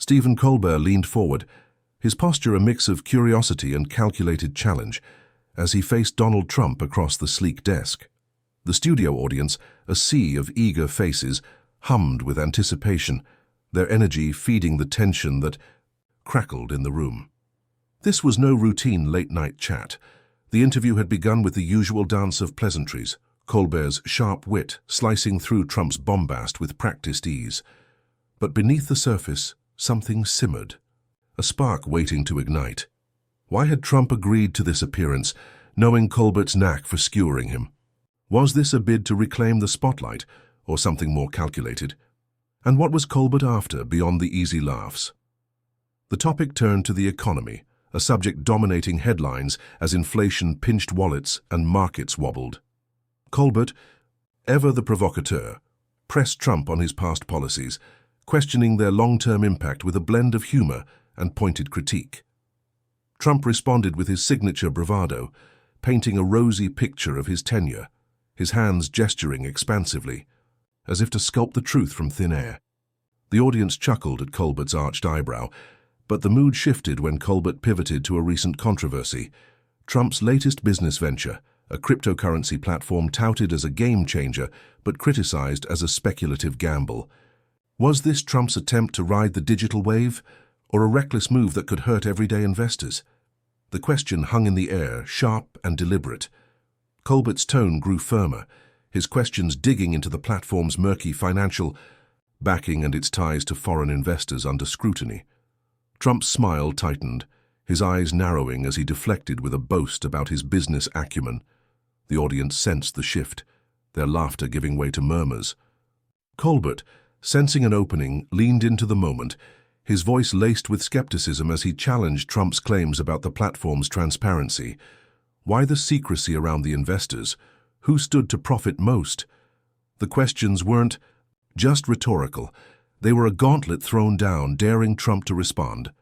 Stephen Colbert leaned forward, his posture a mix of curiosity and calculated challenge, as he faced Donald Trump across the sleek desk. The studio audience, a sea of eager faces, hummed with anticipation, their energy feeding the tension that crackled in the room. This was no routine late-night chat. The interview had begun with the usual dance of pleasantries, Colbert's sharp wit slicing through Trump's bombast with practiced ease. But beneath the surface, something simmered, a spark waiting to ignite. Why had Trump agreed to this appearance, knowing Colbert's knack for skewering him? Was this a bid to reclaim the spotlight, or something more calculated? And what was Colbert after beyond the easy laughs? The topic turned to the economy, a subject dominating headlines as inflation pinched wallets and markets wobbled. Colbert, ever the provocateur, pressed Trump on his past policies, questioning their long-term impact with a blend of humor and pointed critique. Trump responded with his signature bravado, painting a rosy picture of his tenure, his hands gesturing expansively, as if to sculpt the truth from thin air. The audience chuckled at Colbert's arched eyebrow, but the mood shifted when Colbert pivoted to a recent controversy: Trump's latest business venture, a cryptocurrency platform touted as a game-changer but criticized as a speculative gamble. Was this Trump's attempt to ride the digital wave, or a reckless move that could hurt everyday investors? The question hung in the air, sharp and deliberate. Colbert's tone grew firmer, his questions digging into the platform's murky financial backing and its ties to foreign investors under scrutiny. Trump's smile tightened, his eyes narrowing as he deflected with a boast about his business acumen. The audience sensed the shift, their laughter giving way to murmurs. Colbert, sensing an opening, leaned into the moment, his voice laced with skepticism as he challenged Trump's claims about the platform's transparency. Why the secrecy around the investors? Who stood to profit most? The questions weren't just rhetorical. They were a gauntlet thrown down, daring Trump to respond.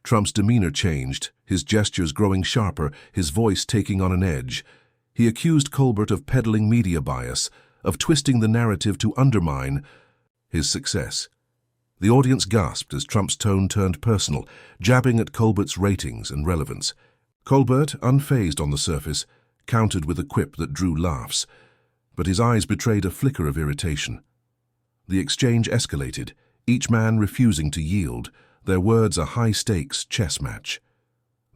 Trump's demeanor changed, his gestures growing sharper, his voice taking on an edge. He accused Colbert of peddling media bias, of twisting the narrative to undermine his success. The audience gasped as Trump's tone turned personal, jabbing at Colbert's ratings and relevance. Colbert, unfazed on the surface, countered with a quip that drew laughs, but his eyes betrayed a flicker of irritation. The exchange escalated, each man refusing to yield, their words a high-stakes chess match.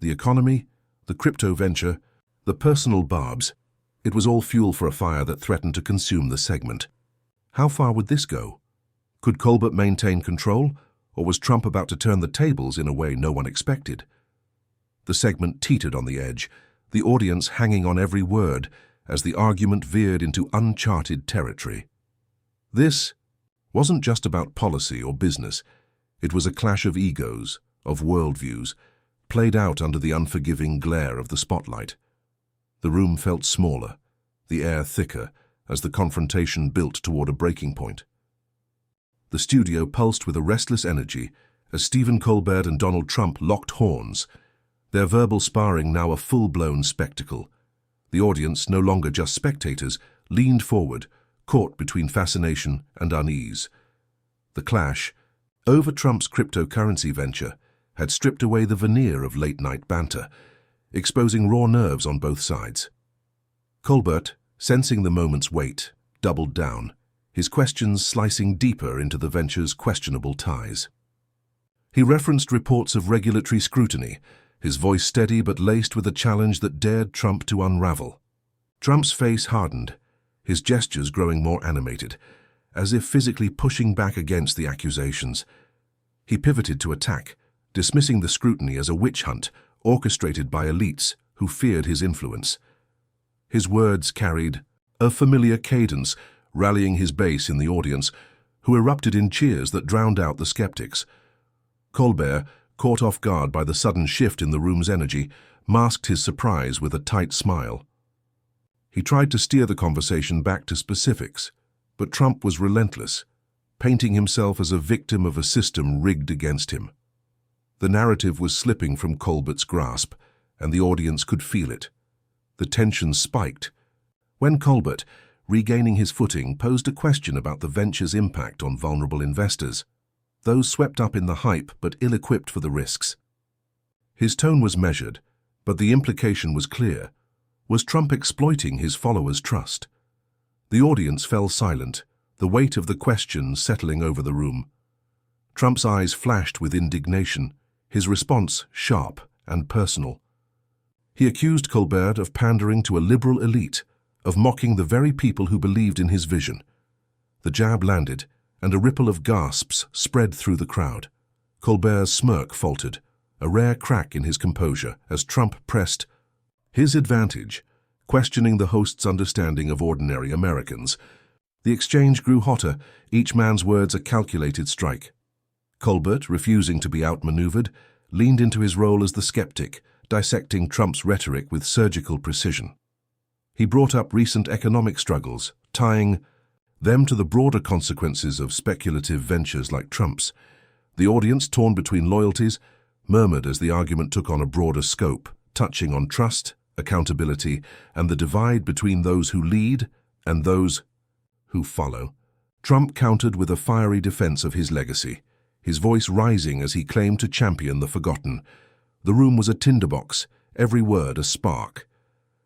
The economy, the crypto venture, the personal barbs, it was all fuel for a fire that threatened to consume the segment. How far would this go? Could Colbert maintain control, or was Trump about to turn the tables in a way no one expected? The segment teetered on the edge, the audience hanging on every word as the argument veered into uncharted territory. This wasn't just about policy or business. It was a clash of egos, of worldviews, played out under the unforgiving glare of the spotlight. The room felt smaller, the air thicker, as the confrontation built toward a breaking point. The studio pulsed with a restless energy as Stephen Colbert and Donald Trump locked horns, their verbal sparring now a full-blown spectacle. The audience, no longer just spectators, leaned forward, caught between fascination and unease. The clash, over Trump's cryptocurrency venture, had stripped away the veneer of late-night banter, exposing raw nerves on both sides. Colbert, sensing the moment's weight, doubled down, his questions slicing deeper into the venture's questionable ties. He referenced reports of regulatory scrutiny, his voice steady but laced with a challenge that dared Trump to unravel. Trump's face hardened, his gestures growing more animated, as if physically pushing back against the accusations. He pivoted to attack, dismissing the scrutiny as a witch hunt orchestrated by elites who feared his influence. His words carried a familiar cadence, rallying his base in the audience, who erupted in cheers that drowned out the skeptics. Colbert, caught off guard by the sudden shift in the room's energy, masked his surprise with a tight smile. He tried to steer the conversation back to specifics, but Trump was relentless, painting himself as a victim of a system rigged against him. The narrative was slipping from Colbert's grasp, and the audience could feel it. The tension spiked when Colbert, regaining his footing, posed a question about the venture's impact on vulnerable investors. those swept up in the hype but ill-equipped for the risks. His tone was measured, but the implication was clear. Was Trump exploiting his followers' trust? The audience fell silent, the weight of the question settling over the room. Trump's eyes flashed with indignation, his response sharp and personal. He accused Colbert of pandering to a liberal elite, of mocking the very people who believed in his vision. The jab landed, and a ripple of gasps spread through the crowd. Colbert's smirk faltered, a rare crack in his composure as Trump pressed his advantage, questioning the host's understanding of ordinary Americans. The exchange grew hotter, each man's words a calculated strike. Colbert, refusing to be outmaneuvered, leaned into his role as the skeptic, dissecting Trump's rhetoric with surgical precision. He brought up recent economic struggles, tying them to the broader consequences of speculative ventures like Trump's. The audience, torn between loyalties, murmured as the argument took on a broader scope, touching on trust, accountability, and the divide between those who lead and those who follow. Trump countered with a fiery defense of his legacy, his voice rising as he claimed to champion the forgotten. The room was a tinderbox, every word a spark.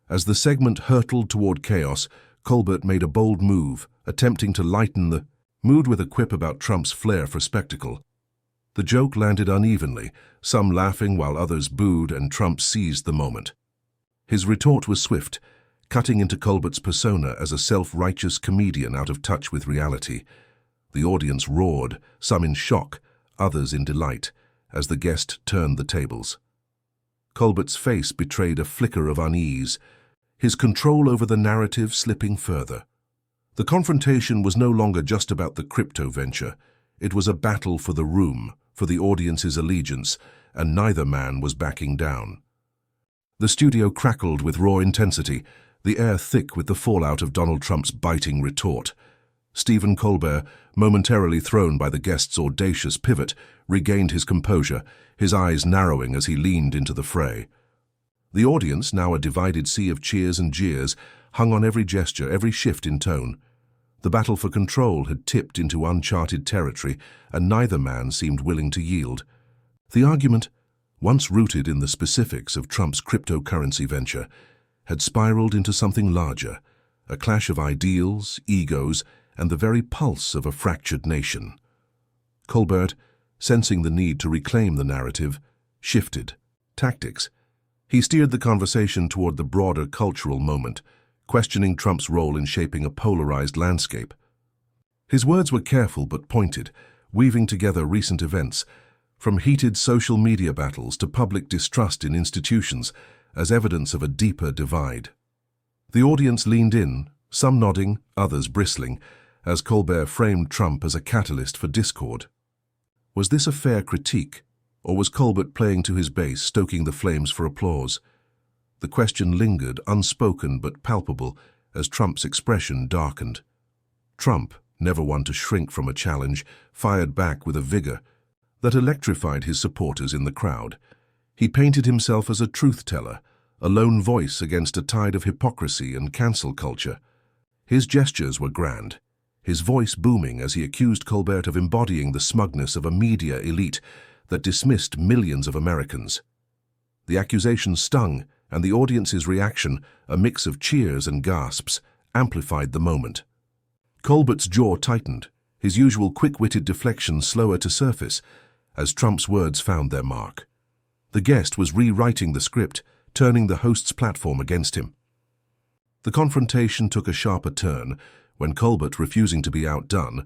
As the segment hurtled toward chaos, Colbert made a bold move, attempting to lighten the mood with a quip about Trump's flair for spectacle. The joke landed unevenly, some laughing while others booed, and Trump seized the moment. His retort was swift, cutting into Colbert's persona as a self-righteous comedian out of touch with reality. The audience roared, some in shock, others in delight, as the guest turned the tables. Colbert's face betrayed a flicker of unease, his control over the narrative slipping further. The confrontation was no longer just about the crypto venture. It was a battle for the room, for the audience's allegiance, and neither man was backing down. The studio crackled with raw intensity, the air thick with the fallout of Donald Trump's biting retort. Stephen Colbert, momentarily thrown by the guest's audacious pivot, regained his composure, his eyes narrowing as he leaned into the fray. The audience, now a divided sea of cheers and jeers, hung on every gesture, every shift in tone. The battle for control had tipped into uncharted territory, and neither man seemed willing to yield. The argument, once rooted in the specifics of Trump's cryptocurrency venture, had spiraled into something larger, a clash of ideals, egos, and the very pulse of a fractured nation. Colbert, sensing the need to reclaim the narrative, shifted tactics. He steered the conversation toward the broader cultural moment, questioning Trump's role in shaping a polarized landscape. His words were careful but pointed, weaving together recent events, from heated social media battles to public distrust in institutions, as evidence of a deeper divide. The audience leaned in, some nodding, others bristling, as Colbert framed Trump as a catalyst for discord. Was this a fair critique, or was Colbert playing to his base, stoking the flames for applause? The question lingered, unspoken but palpable, as Trump's expression darkened. Trump, never one to shrink from a challenge, fired back with a vigor that electrified his supporters in the crowd. He painted himself as a truth-teller, a lone voice against a tide of hypocrisy and cancel culture. His gestures were grand, his voice booming as he accused Colbert of embodying the smugness of a media elite that dismissed millions of Americans. The accusation stung, and the audience's reaction, a mix of cheers and gasps, amplified the moment. Colbert's jaw tightened, his usual quick-witted deflection slower to surface, as Trump's words found their mark. The guest was rewriting the script, turning the host's platform against him. The confrontation took a sharper turn when Colbert, refusing to be outdone,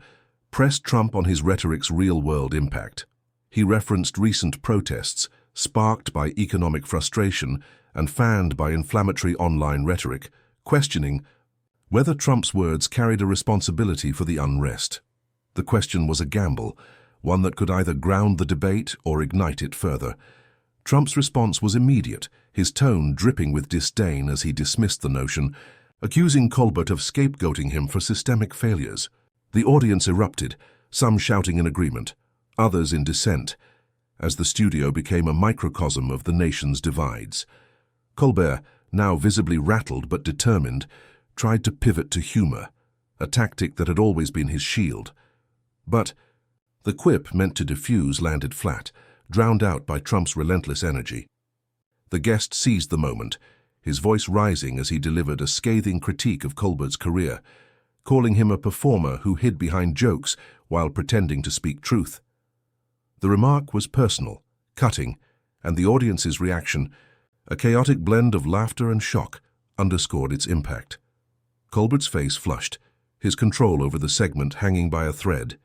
pressed Trump on his rhetoric's real-world impact. He referenced recent protests, sparked by economic frustration and fanned by inflammatory online rhetoric, questioning whether Trump's words carried a responsibility for the unrest. The question was a gamble, one that could either ground the debate or ignite it further. Trump's response was immediate, his tone dripping with disdain as he dismissed the notion, accusing Colbert of scapegoating him for systemic failures. The audience erupted, some shouting in agreement, others in dissent, as the studio became a microcosm of the nation's divides. Colbert, now visibly rattled but determined, tried to pivot to humor, a tactic that had always been his shield. But The quip meant to diffuse landed flat, drowned out by Trump's relentless energy. The guest seized the moment, his voice rising as he delivered a scathing critique of Colbert's career, calling him a performer who hid behind jokes while pretending to speak truth. The remark was personal, cutting, and the audience's reaction, a chaotic blend of laughter and shock, underscored its impact. Colbert's face flushed, his control over the segment hanging by a thread,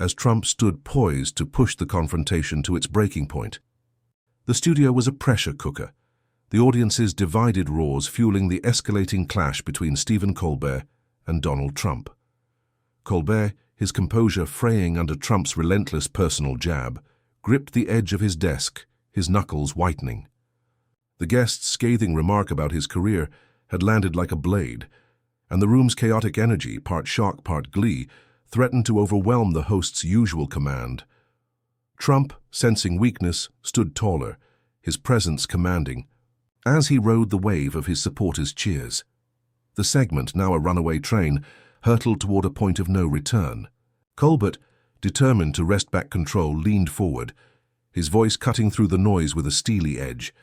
as Trump stood poised to push the confrontation to its breaking point. The studio was a pressure cooker, the audience's divided roars fueling the escalating clash between Stephen Colbert and Donald Trump. Colbert, his composure fraying under Trump's relentless personal jab, gripped the edge of his desk, his knuckles whitening. The guest's scathing remark about his career had landed like a blade, and the room's chaotic energy, part shock, part glee, threatened to overwhelm the host's usual command. Trump, sensing weakness, stood taller, his presence commanding, as he rode the wave of his supporters' cheers. The segment, now a runaway train, hurtled toward a point of no return. Colbert, determined to wrest back control, leaned forward, his voice cutting through the noise with a steely edge.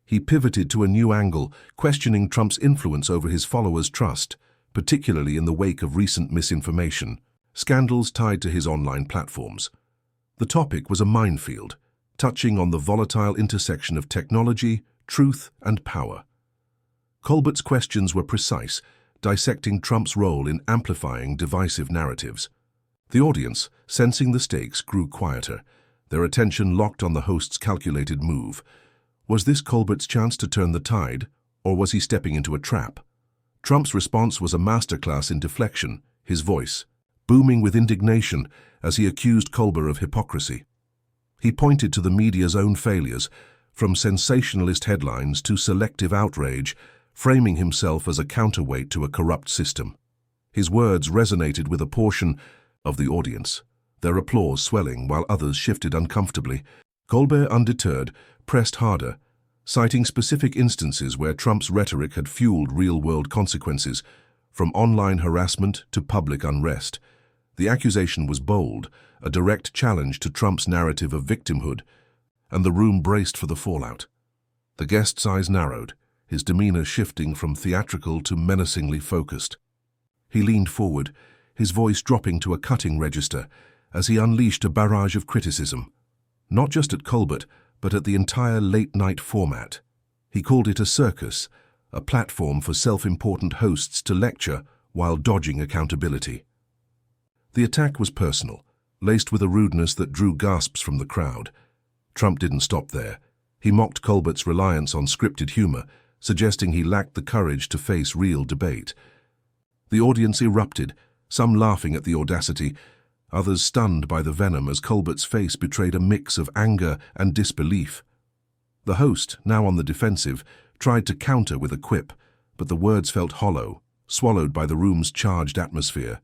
He pivoted to a new angle, questioning Trump's influence over his followers' trust, particularly in the wake of recent misinformation, scandals tied to his online platforms. The topic was a minefield, touching on the volatile intersection of technology, truth, and power. Colbert's questions were precise, dissecting Trump's role in amplifying divisive narratives. The audience, sensing the stakes, grew quieter, their attention locked on the host's calculated move. Was this Colbert's chance to turn the tide, or was he stepping into a trap? Trump's response was a masterclass in deflection, his voice booming with indignation as he accused Colbert of hypocrisy. He pointed to the media's own failures, from sensationalist headlines to selective outrage, framing himself as a counterweight to a corrupt system. His words resonated with a portion of the audience, their applause swelling while others shifted uncomfortably. Colbert, undeterred, pressed harder, citing specific instances where Trump's rhetoric had fueled real-world consequences, from online harassment to public unrest. The accusation was bold, a direct challenge to Trump's narrative of victimhood, and the room braced for the fallout. The guest's eyes narrowed, his demeanor shifting from theatrical to menacingly focused. He leaned forward, his voice dropping to a cutting register as he unleashed a barrage of criticism, not just at Colbert, but at the entire late-night format. He called it a circus, a platform for self-important hosts to lecture while dodging accountability. The attack was personal, laced with a rudeness that drew gasps from the crowd. Trump didn't stop there. He mocked Colbert's reliance on scripted humor, suggesting he lacked the courage to face real debate. The audience erupted, some laughing at the audacity, others stunned by the venom as Colbert's face betrayed a mix of anger and disbelief. The host, now on the defensive, tried to counter with a quip, but the words felt hollow, swallowed by the room's charged atmosphere.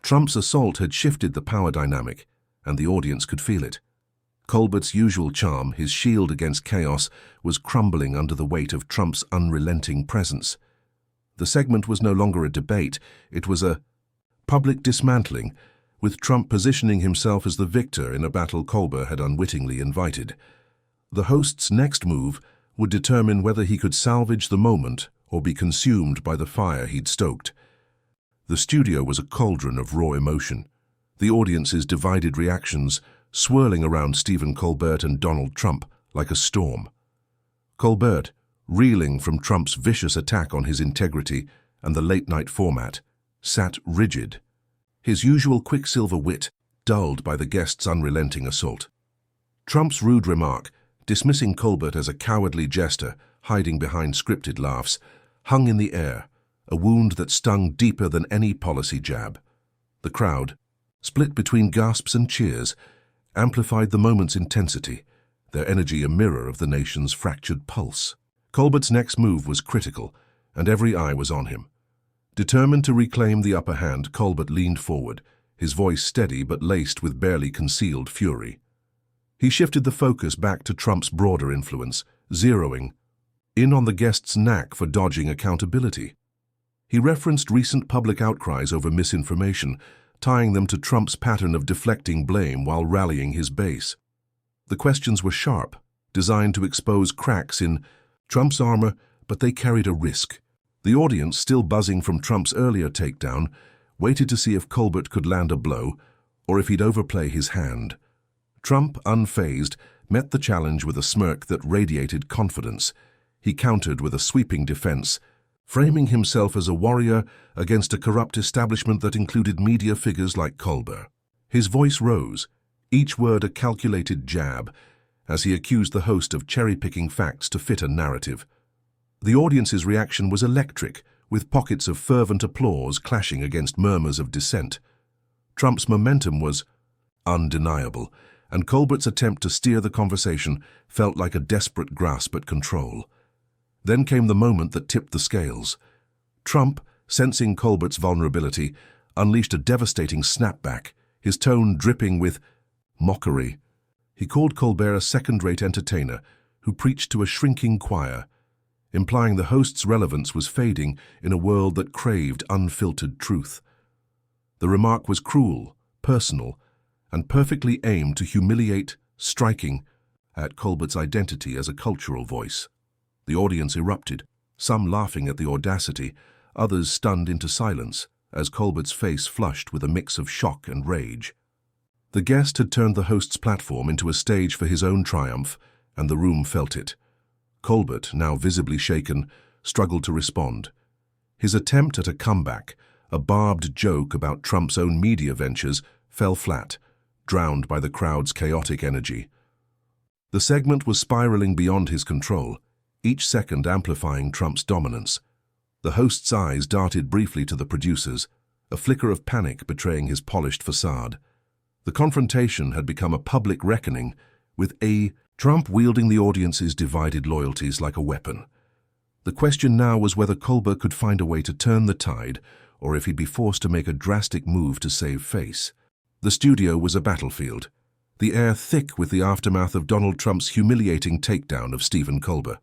Trump's assault had shifted the power dynamic, and the audience could feel it. Colbert's usual charm, his shield against chaos, was crumbling under the weight of Trump's unrelenting presence. The segment was no longer a debate, it was a public dismantling, with Trump positioning himself as the victor in a battle Colbert had unwittingly invited. The host's next move would determine whether he could salvage the moment or be consumed by the fire he'd stoked. The studio was a cauldron of raw emotion, the audience's divided reactions swirling around Stephen Colbert and Donald Trump like a storm. Colbert, reeling from Trump's vicious attack on his integrity and the late-night format, sat rigid, his usual quicksilver wit dulled by the guest's unrelenting assault. Trump's rude remark, dismissing Colbert as a cowardly jester hiding behind scripted laughs, hung in the air, a wound that stung deeper than any policy jab. The crowd, split between gasps and cheers, amplified the moment's intensity, their energy a mirror of the nation's fractured pulse. Colbert's next move was critical, and every eye was on him. Determined to reclaim the upper hand, Colbert leaned forward, his voice steady but laced with barely concealed fury. He shifted the focus back to Trump's broader influence, zeroing in on the guest's knack for dodging accountability. He referenced recent public outcries over misinformation, tying them to Trump's pattern of deflecting blame while rallying his base. The questions were sharp, designed to expose cracks in Trump's armor, but they carried a risk. The audience, still buzzing from Trump's earlier takedown, waited to see if Colbert could land a blow or if he'd overplay his hand. Trump, unfazed, met the challenge with a smirk that radiated confidence. He countered with a sweeping defense, framing himself as a warrior against a corrupt establishment that included media figures like Colbert. His voice rose, each word a calculated jab, as he accused the host of cherry-picking facts to fit a narrative. The audience's reaction was electric, with pockets of fervent applause clashing against murmurs of dissent. Trump's momentum was undeniable, and Colbert's attempt to steer the conversation felt like a desperate grasp at control. Then came the moment that tipped the scales. Trump, sensing Colbert's vulnerability, unleashed a devastating snapback, his tone dripping with mockery. He called Colbert a second-rate entertainer who preached to a shrinking choir, implying the host's relevance was fading in a world that craved unfiltered truth. The remark was cruel, personal, and perfectly aimed to humiliate, striking at Colbert's identity as a cultural voice. The audience erupted, some laughing at the audacity, others stunned into silence, as Colbert's face flushed with a mix of shock and rage. The guest had turned the host's platform into a stage for his own triumph, and the room felt it. Colbert, now visibly shaken, struggled to respond. His attempt at a comeback, a barbed joke about Trump's own media ventures, fell flat, drowned by the crowd's chaotic energy. The segment was spiraling beyond his control, each second amplifying Trump's dominance. The host's eyes darted briefly to the producers, a flicker of panic betraying his polished facade. The confrontation had become a public reckoning, with Trump wielding the audience's divided loyalties like a weapon. The question now was whether Colbert could find a way to turn the tide, or if he'd be forced to make a drastic move to save face. The studio was a battlefield, the air thick with the aftermath of Donald Trump's humiliating takedown of Stephen Colbert.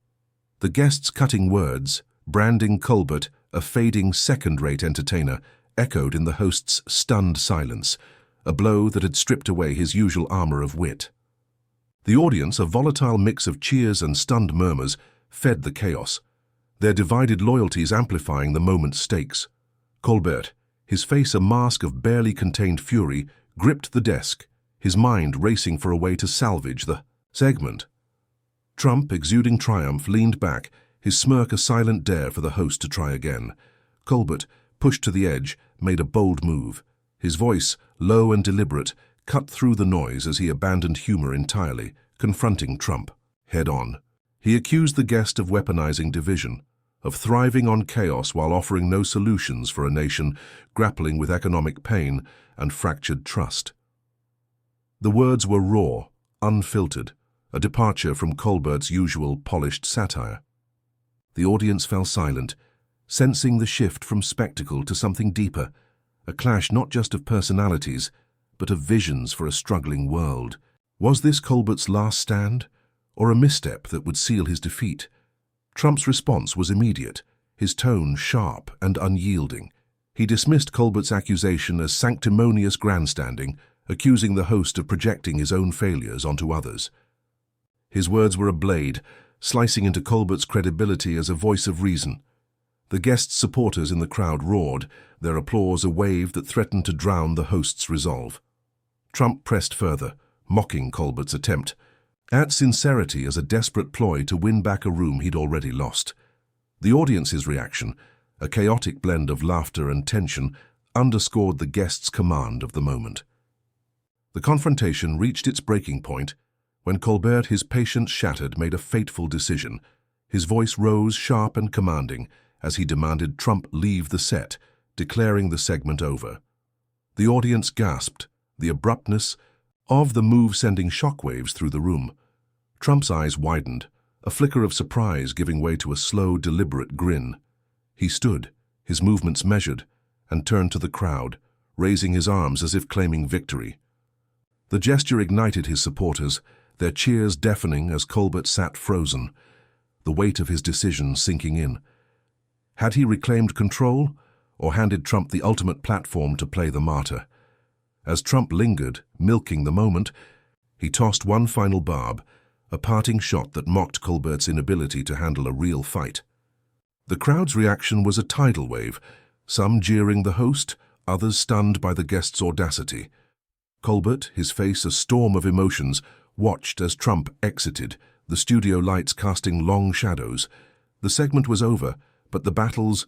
The guests' cutting words, branding Colbert a fading second-rate entertainer, echoed in the host's stunned silence, a blow that had stripped away his usual armor of wit. The audience, a volatile mix of cheers and stunned murmurs, fed the chaos, their divided loyalties amplifying the moment's stakes. Colbert, his face a mask of barely contained fury, gripped the desk, his mind racing for a way to salvage the segment. Trump, exuding triumph, leaned back, his smirk a silent dare for the host to try again. Colbert, pushed to the edge, made a bold move. His voice, low and deliberate, cut through the noise as he abandoned humor entirely, confronting Trump head-on. He accused the guest of weaponizing division, of thriving on chaos while offering no solutions for a nation grappling with economic pain and fractured trust. The words were raw, unfiltered, a departure from Colbert's usual polished satire. The audience fell silent, sensing the shift from spectacle to something deeper, a clash not just of personalities, but of visions for a struggling world. Was this Colbert's last stand, or a misstep that would seal his defeat? Trump's response was immediate, his tone sharp and unyielding. He dismissed Colbert's accusation as sanctimonious grandstanding, accusing the host of projecting his own failures onto others. His words were a blade, slicing into Colbert's credibility as a voice of reason. The guests' supporters in the crowd roared, their applause a wave that threatened to drown the host's resolve. Trump pressed further, mocking Colbert's attempt at sincerity as a desperate ploy to win back a room he'd already lost. The audience's reaction, a chaotic blend of laughter and tension, underscored the guests' command of the moment. The confrontation reached its breaking point when Colbert, his patience shattered, made a fateful decision. His voice rose sharp and commanding as he demanded Trump leave the set, declaring the segment over. The audience gasped, the abruptness of the move sending shockwaves through the room. Trump's eyes widened, a flicker of surprise giving way to a slow, deliberate grin. He stood, his movements measured, and turned to the crowd, raising his arms as if claiming victory. The gesture ignited his supporters, their cheers deafening as Colbert sat frozen, the weight of his decision sinking in. Had he reclaimed control, or handed Trump the ultimate platform to play the martyr? As Trump lingered, milking the moment, he tossed one final barb, a parting shot that mocked Colbert's inability to handle a real fight. The crowd's reaction was a tidal wave, some jeering the host, others stunned by the guest's audacity. Colbert, his face a storm of emotions, watched as Trump exited, the studio lights casting long shadows. The segment was over, but the battle's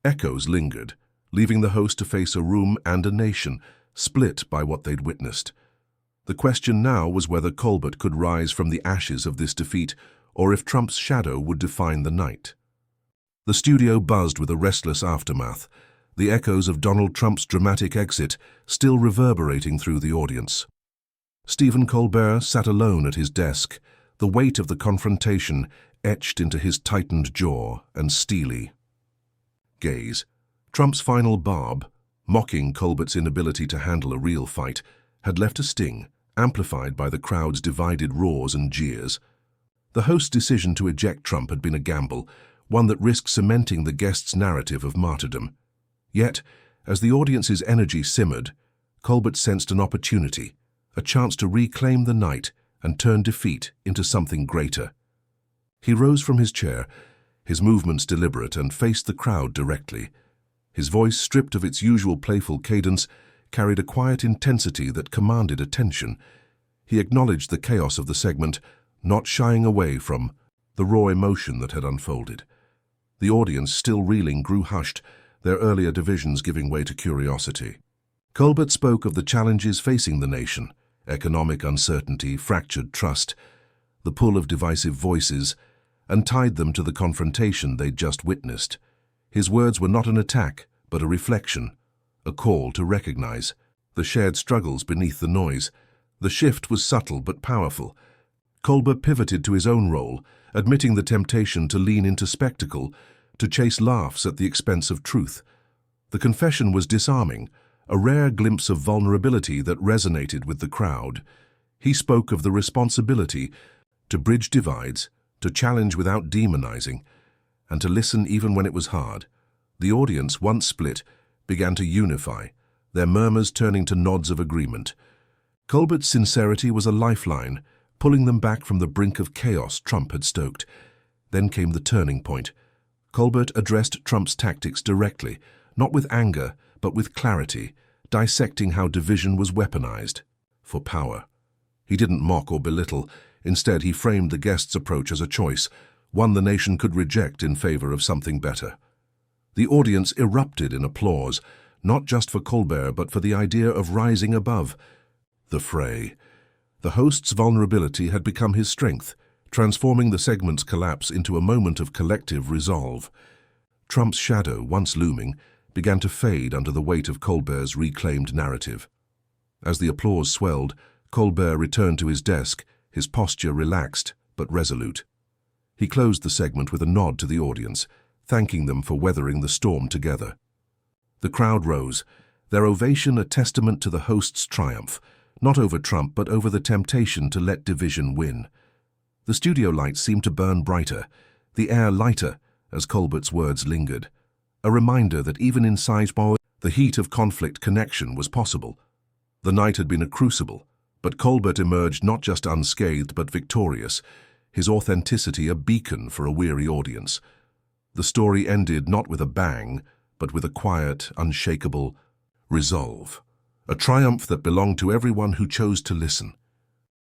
echoes lingered, leaving the host to face a room and a nation, split by what they'd witnessed. The question now was whether Colbert could rise from the ashes of this defeat, or if Trump's shadow would define the night. The studio buzzed with a restless aftermath, the echoes of Donald Trump's dramatic exit still reverberating through the audience. Stephen Colbert sat alone at his desk, the weight of the confrontation etched into his tightened jaw and steely gaze. Trump's final barb, mocking Colbert's inability to handle a real fight, had left a sting, amplified by the crowd's divided roars and jeers. The host's decision to eject Trump had been a gamble, one that risked cementing the guest's narrative of martyrdom. Yet, as the audience's energy simmered, Colbert sensed an opportunity, a chance to reclaim the night and turn defeat into something greater. He rose from his chair, his movements deliberate, and faced the crowd directly. His voice, stripped of its usual playful cadence, carried a quiet intensity that commanded attention. He acknowledged the chaos of the segment, not shying away from the raw emotion that had unfolded. The audience, still reeling, grew hushed, their earlier divisions giving way to curiosity. Colbert spoke of the challenges facing the nation: economic uncertainty, fractured trust, the pull of divisive voices, and tied them to the confrontation they'd just witnessed. His words were not an attack, but a reflection, a call to recognize the shared struggles beneath the noise. The shift was subtle but powerful. Colbert pivoted to his own role, admitting the temptation to lean into spectacle, to chase laughs at the expense of truth. The confession was disarming, a rare glimpse of vulnerability that resonated with the crowd. He spoke of the responsibility to bridge divides, to challenge without demonizing, and to listen even when it was hard. The audience, once split, began to unify, their murmurs turning to nods of agreement. Colbert's sincerity was a lifeline, pulling them back from the brink of chaos Trump had stoked. Then came the turning point. Colbert addressed Trump's tactics directly, not with anger, but with clarity, dissecting how division was weaponized for power. He didn't mock or belittle. Instead, he framed the guest's approach as a choice, one the nation could reject in favor of something better. The audience erupted in applause, not just for Colbert, but for the idea of rising above the fray. The host's vulnerability had become his strength, transforming the segment's collapse into a moment of collective resolve. Trump's shadow, once looming, began to fade under the weight of Colbert's reclaimed narrative. As the applause swelled, Colbert returned to his desk, his posture relaxed but resolute. He closed the segment with a nod to the audience, thanking them for weathering the storm together. The crowd rose, their ovation a testament to the host's triumph, not over Trump but over the temptation to let division win. The studio lights seemed to burn brighter, the air lighter, as Colbert's words lingered, a reminder that even inside the heat of conflict, connection was possible. The night had been a crucible, but Colbert emerged not just unscathed but victorious, his authenticity a beacon for a weary audience. The story ended not with a bang, but with a quiet, unshakable resolve, a triumph that belonged to everyone who chose to listen.